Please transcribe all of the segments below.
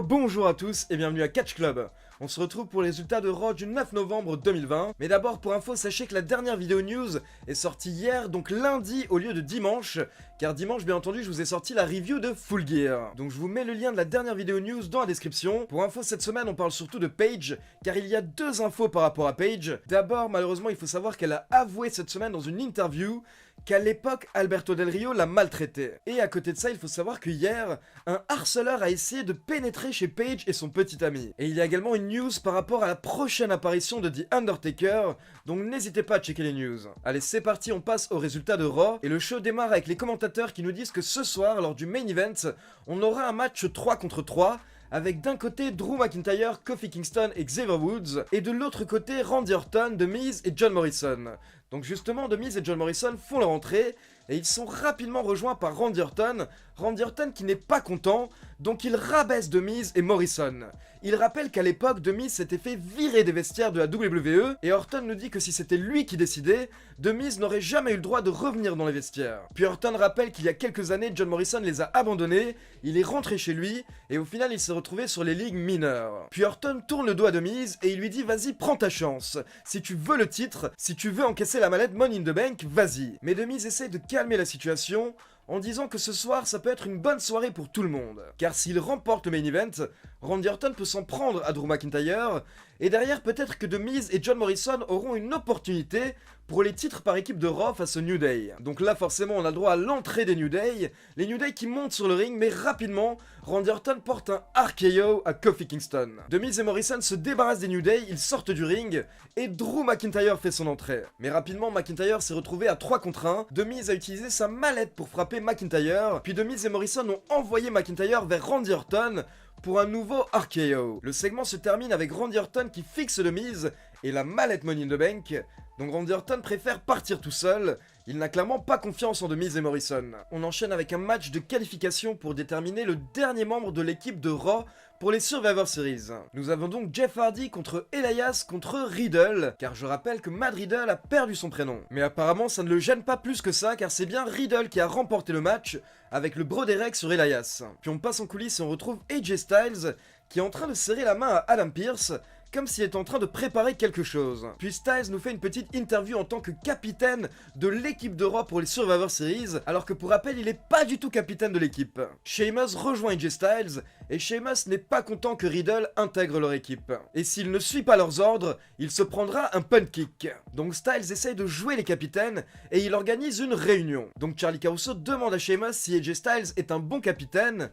Bonjour à tous et bienvenue à Catch Club. On se retrouve pour les résultats de Raw du 9 novembre 2020. Mais d'abord, pour info, sachez que la dernière vidéo news est sortie hier, donc lundi au lieu de dimanche. Car dimanche, bien entendu, je vous ai sorti la review de Full Gear. Donc je vous mets le lien de la dernière vidéo news dans la description. Pour info, cette semaine, on parle surtout de Paige, car il y a deux infos par rapport à Paige. D'abord, malheureusement, il faut savoir qu'elle a avoué cette semaine dans une interview qu'à l'époque, Alberto Del Rio l'a maltraité. Et à côté de ça, il faut savoir que hier, un harceleur a essayé de pénétrer chez Paige et son petit ami. Et il y a également une news par rapport à la prochaine apparition de The Undertaker, donc n'hésitez pas à checker les news. Allez, c'est parti, on passe aux résultats de Raw, et le show démarre avec les commentateurs qui nous disent que ce soir, lors du main event, on aura un match 3 contre 3, avec d'un côté Drew McIntyre, Kofi Kingston et Xavier Woods, et de l'autre côté Randy Orton, The Miz et John Morrison. Donc justement, The Miz et John Morrison font leur entrée, et ils sont rapidement rejoints par Randy Orton qui n'est pas content, donc il rabaisse The Miz et Morrison. Il rappelle qu'à l'époque, The Miz s'était fait virer des vestiaires de la WWE, et Orton nous dit que si c'était lui qui décidait, The Miz n'aurait jamais eu le droit de revenir dans les vestiaires. Puis Orton rappelle qu'il y a quelques années, John Morrison les a abandonnés, il est rentré chez lui, et au final il s'est retrouvé sur les ligues mineures. Puis Orton tourne le dos à The Miz, et il lui dit « Vas-y, prends ta chance. Si tu veux le titre, si tu veux encaisser la mallette Money in the Bank, vas-y. » Mais The Miz essaie de calmer la situation, en disant que ce soir, ça peut être une bonne soirée pour tout le monde. Car s'il remporte le main event, Randy Orton peut s'en prendre à Drew McIntyre, et derrière, peut-être que The Miz et John Morrison auront une opportunité pour les titres par équipe de Raw face au New Day. Donc là, forcément, on a le droit à l'entrée des New Day, les New Day qui montent sur le ring, mais rapidement, Randy Orton porte un RKO à Kofi Kingston. The Miz et Morrison se débarrassent des New Day, ils sortent du ring, et Drew McIntyre fait son entrée. Mais rapidement, McIntyre s'est retrouvé à 3 contre 1, The Miz a utilisé sa mallette pour frapper McIntyre, puis The Miz et Morrison ont envoyé McIntyre vers Randy Orton pour un nouveau RKO. Le segment se termine avec Randy Orton qui fixe The Miz et la mallette Money in the Bank. Donc Randy Orton préfère partir tout seul, il n'a clairement pas confiance en The Miz et Morrison. On enchaîne avec un match de qualification pour déterminer le dernier membre de l'équipe de Raw pour les Survivor Series. Nous avons donc Jeff Hardy contre Elias contre Riddle, car je rappelle que Matt Riddle a perdu son prénom. Mais apparemment ça ne le gêne pas plus que ça, car c'est bien Riddle qui a remporté le match avec le Broderek sur Elias. Puis on passe en coulisses et on retrouve AJ Styles qui est en train de serrer la main à Adam Pearce, comme s'il était en train de préparer quelque chose. Puis Styles nous fait une petite interview en tant que capitaine de l'équipe de Raw pour les Survivor Series, alors que pour rappel, il est pas du tout capitaine de l'équipe. Sheamus rejoint AJ Styles, et Sheamus n'est pas content que Riddle intègre leur équipe. Et s'il ne suit pas leurs ordres, il se prendra un punt kick. Donc Styles essaye de jouer les capitaines, et il organise une réunion. Donc Charlie Caruso demande à Sheamus si AJ Styles est un bon capitaine,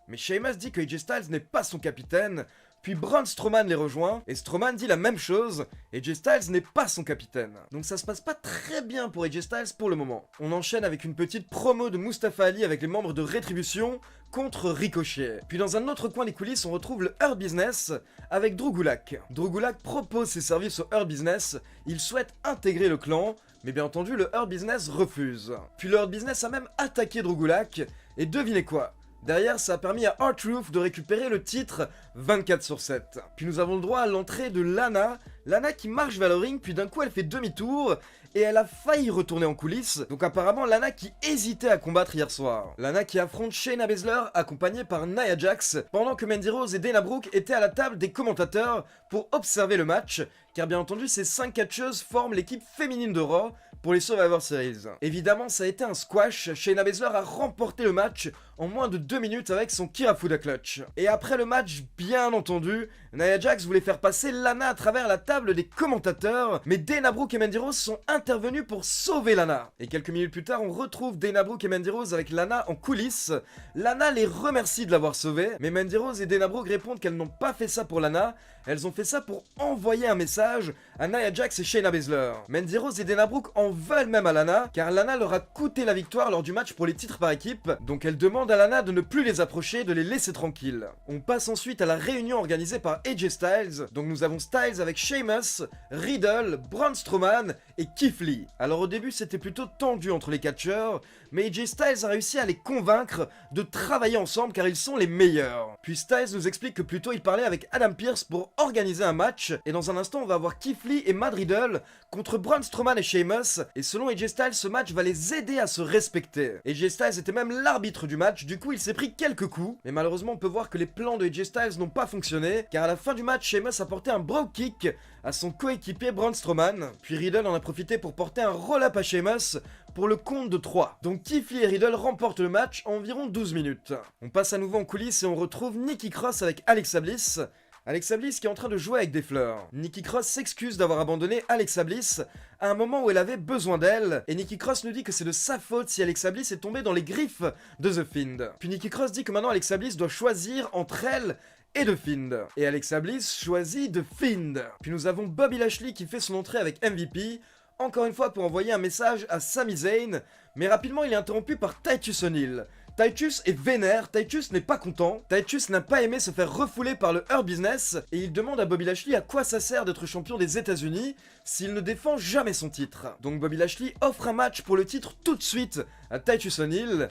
mais Sheamus dit que AJ Styles n'est pas son capitaine. Puis Braun Strowman les rejoint, et Strowman dit la même chose, et AJ Styles n'est pas son capitaine. Donc ça se passe pas très bien pour AJ Styles pour le moment. On enchaîne avec une petite promo de Mustafa Ali avec les membres de Rétribution contre Ricochet. Puis dans un autre coin des coulisses, on retrouve le Hurt Business avec Drew Gulak. Drew Gulak propose ses services au Hurt Business, il souhaite intégrer le clan, mais bien entendu le Hurt Business refuse. Puis le Hurt Business a même attaqué Drew Gulak, et devinez quoi ? Derrière, ça a permis à R-Truth de récupérer le titre 24/7. Puis nous avons le droit à l'entrée de Lana. Lana qui marche vers le ring, puis d'un coup elle fait demi-tour, et elle a failli retourner en coulisses. Donc apparemment Lana qui hésitait à combattre hier soir. Lana qui affronte Shayna Baszler, accompagnée par Nia Jax, pendant que Mandy Rose et Dana Brooke étaient à la table des commentateurs pour observer le match, car bien entendu ces 5 catcheuses forment l'équipe féminine de Raw pour les Survivor Series. Évidemment, ça a été un squash, Shayna Baszler a remporté le match en moins de 2 minutes avec son Kirafuda Clutch. Et après le match, bien entendu, Nia Jax voulait faire passer Lana à travers la table des commentateurs, mais Dana Brooke et Mandy Rose sont intervenus pour sauver Lana. Et quelques minutes plus tard, on retrouve Dana Brooke et Mandy Rose avec Lana en coulisses. Lana les remercie de l'avoir sauvée, mais Mandy Rose et Dana Brooke répondent qu'elles n'ont pas fait ça pour Lana, elles ont fait ça pour envoyer un message à Nia Jax et Shayna Baszler. Mandy Rose et Dana Brooke en veulent même à Lana, car Lana leur a coûté la victoire lors du match pour les titres par équipe, donc elles demandent à Lana de ne plus les approcher, de les laisser tranquilles. On passe ensuite à la réunion organisée par AJ Styles, donc nous avons Styles avec Sheamus, Riddle, Braun Strowman et Keith Lee. Alors au début c'était plutôt tendu entre les catcheurs, Mais AJ Styles a réussi à les convaincre de travailler ensemble car ils sont les meilleurs. Puis Styles nous explique que plutôt il parlait avec Adam Pearce pour organiser un match, et dans un instant on va avoir Keith Lee et Matt Riddle contre Braun Strowman et Sheamus, et selon AJ Styles ce match va les aider à se respecter. AJ Styles était même l'arbitre du match, du coup il s'est pris quelques coups, mais malheureusement on peut voir que les plans de AJ Styles n'ont pas fonctionné, car à la fin du match Sheamus a porté un brogue kick à son coéquipier Braun Strowman, puis Riddle en a profité pour porter un roll-up à Sheamus pour le compte de 3. Donc Keith Lee et Riddle remportent le match en environ 12 minutes. On passe à nouveau en coulisses et on retrouve Nikki Cross avec Alexa Bliss. Alexa Bliss qui est en train de jouer avec des fleurs. Nikki Cross s'excuse d'avoir abandonné Alexa Bliss à un moment où elle avait besoin d'elle, et Nikki Cross nous dit que c'est de sa faute si Alexa Bliss est tombée dans les griffes de The Fiend. Puis Nikki Cross dit que maintenant Alexa Bliss doit choisir entre elle et The Fiend. Et Alexa Bliss choisit The Fiend. Puis nous avons Bobby Lashley qui fait son entrée avec MVP, encore une fois pour envoyer un message à Sami Zayn, mais rapidement il est interrompu par Titus O'Neil. Titus est vénère, Titus n'est pas content, Titus n'a pas aimé se faire refouler par le Hurt Business, et il demande à Bobby Lashley à quoi ça sert d'être champion des États-Unis s'il ne défend jamais son titre. Donc Bobby Lashley offre un match pour le titre tout de suite à Titus O'Neil,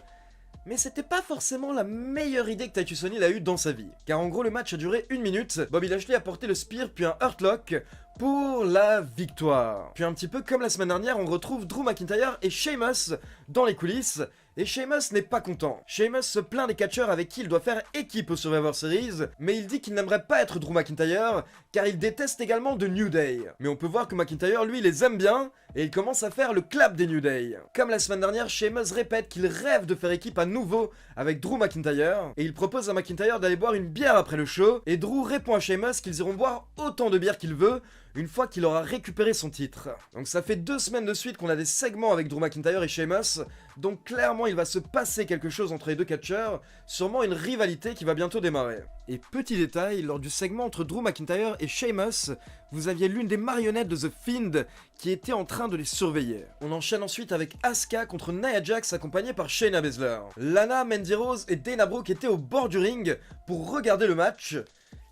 mais c'était pas forcément la meilleure idée que Titus O'Neil a eue dans sa vie. Car en gros le match a duré 1 minute, Bobby Lashley a porté le spear puis un Hurt Lock pour la victoire. Puis un petit peu comme la semaine dernière, on retrouve Drew McIntyre et Sheamus dans les coulisses, et Sheamus n'est pas content. Sheamus se plaint des catcheurs avec qui il doit faire équipe au Survivor Series, mais il dit qu'il n'aimerait pas être Drew McIntyre, car il déteste également The New Day. Mais on peut voir que McIntyre, lui, les aime bien, et il commence à faire le clap des New Day. Comme la semaine dernière, Sheamus répète qu'il rêve de faire équipe à nouveau avec Drew McIntyre, et il propose à McIntyre d'aller boire une bière après le show, et Drew répond à Sheamus qu'ils iront boire autant de bière qu'il veut, une fois qu'il aura récupéré son titre. Donc ça fait 2 semaines de suite qu'on a des segments avec Drew McIntyre et Sheamus, donc clairement il va se passer quelque chose entre les deux catcheurs, sûrement une rivalité qui va bientôt démarrer. Et petit détail, lors du segment entre Drew McIntyre et Sheamus, vous aviez l'une des marionnettes de The Fiend qui était en train de les surveiller. On enchaîne ensuite avec Asuka contre Nia Jax accompagnée par Shayna Baszler. Lana, Mandy Rose et Dana Brooke étaient au bord du ring pour regarder le match.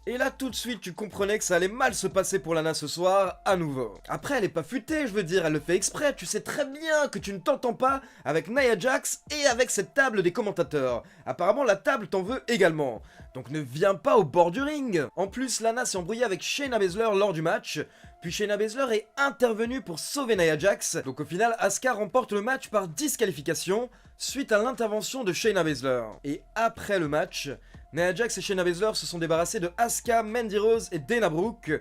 Et là tout de suite tu comprenais que ça allait mal se passer pour Lana ce soir, à nouveau. Après elle est pas futée, je veux dire, elle le fait exprès, tu sais très bien que tu ne t'entends pas avec Nia Jax et avec cette table des commentateurs. Apparemment la table t'en veut également, donc ne viens pas au bord du ring. En plus Lana s'est embrouillée avec Shayna Baszler lors du match, puis Shayna Baszler est intervenue pour sauver Nia Jax, donc au final Asuka remporte le match par disqualification suite à l'intervention de Shayna Baszler. Et après le match, Nia Jax et Shayna Baszler se sont débarrassés de Asuka, Mandy Rose et Dana Brooke,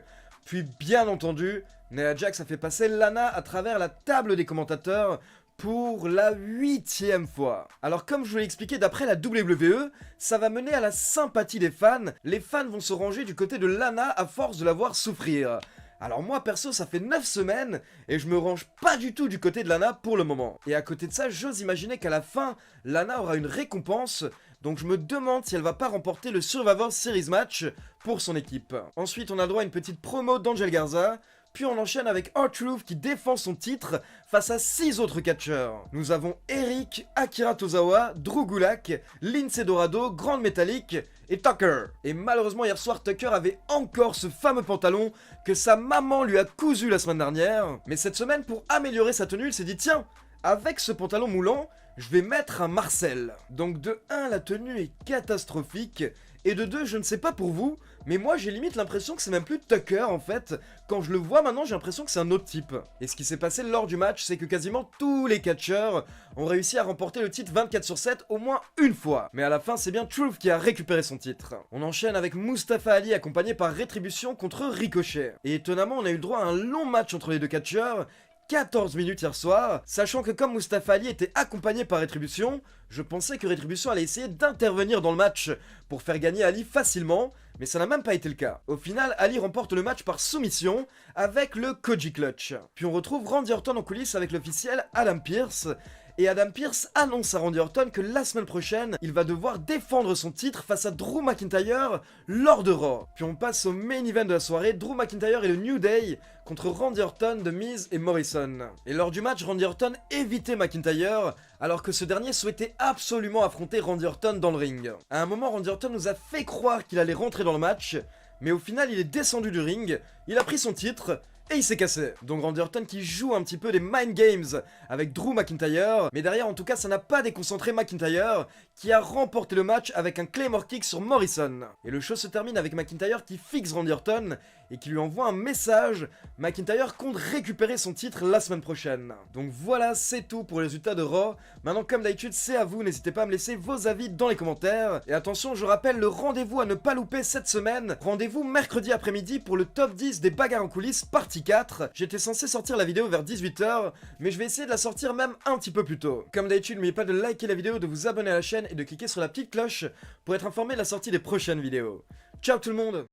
puis bien entendu, Nia Jax a fait passer Lana à travers la table des commentateurs pour la 8e fois. Alors comme je vous l'ai expliqué d'après la WWE, ça va mener à la sympathie des fans, les fans vont se ranger du côté de Lana à force de la voir souffrir. Alors moi perso ça fait 9 semaines et je me range pas du tout du côté de Lana pour le moment. Et à côté de ça, j'ose imaginer qu'à la fin, Lana aura une récompense, donc je me demande si elle va pas remporter le Survivor Series match pour son équipe. Ensuite on a droit à une petite promo d'Angel Garza, puis on enchaîne avec R-Truth qui défend son titre face à 6 autres catcheurs. Nous avons Eric, Akira Tozawa, Drew Gulak, Lince Dorado, Grand Metallic et Tucker. Et malheureusement hier soir Tucker avait encore ce fameux pantalon que sa maman lui a cousu la semaine dernière. Mais cette semaine, pour améliorer sa tenue, il s'est dit tiens, avec ce pantalon moulant, je vais mettre un Marcel. Donc de 1, la tenue est catastrophique, et de 2, je ne sais pas pour vous, mais moi j'ai limite l'impression que c'est même plus Tucker en fait. Quand je le vois maintenant, j'ai l'impression que c'est un autre type. Et ce qui s'est passé lors du match, c'est que quasiment tous les catcheurs ont réussi à remporter le titre 24/7 au moins une fois. Mais à la fin, c'est bien Truth qui a récupéré son titre. On enchaîne avec Mustafa Ali accompagné par Rétribution contre Ricochet. Et étonnamment, on a eu le droit à un long match entre les deux catcheurs, 14 minutes hier soir, sachant que comme Mustafa Ali était accompagné par Rétribution, je pensais que Rétribution allait essayer d'intervenir dans le match pour faire gagner Ali facilement, mais ça n'a même pas été le cas. Au final, Ali remporte le match par soumission avec le Koji Clutch. Puis on retrouve Randy Orton en coulisses avec l'officiel Adam Pearce, et Adam Pearce annonce à Randy Orton que la semaine prochaine, il va devoir défendre son titre face à Drew McIntyre lors de Raw. Puis on passe au main event de la soirée, Drew McIntyre et le New Day contre Randy Orton, The Miz et Morrison. Et lors du match, Randy Orton évitait McIntyre, alors que ce dernier souhaitait absolument affronter Randy Orton dans le ring. À un moment, Randy Orton nous a fait croire qu'il allait rentrer dans le match, mais au final il est descendu du ring, il a pris son titre, et il s'est cassé. Donc Randy Orton qui joue un petit peu des mind games avec Drew McIntyre, mais derrière en tout cas ça n'a pas déconcentré McIntyre qui a remporté le match avec un Claymore Kick sur Morrison. Et le show se termine avec McIntyre qui fixe Randy Orton et qui lui envoie un message. McIntyre compte récupérer son titre la semaine prochaine. Donc voilà, c'est tout pour les résultats de Raw. Maintenant comme d'habitude c'est à vous, n'hésitez pas à me laisser vos avis dans les commentaires. Et attention, je rappelle le rendez-vous à ne pas louper cette semaine. Rendez-vous mercredi après-midi pour le top 10 des bagarres en coulisses partie 4. J'étais censé sortir la vidéo vers 18 h, mais je vais essayer de la sortir même un petit peu plus tôt. Comme d'habitude, n'oubliez pas de liker la vidéo, de vous abonner à la chaîne et de cliquer sur la petite cloche pour être informé de la sortie des prochaines vidéos. Ciao tout le monde!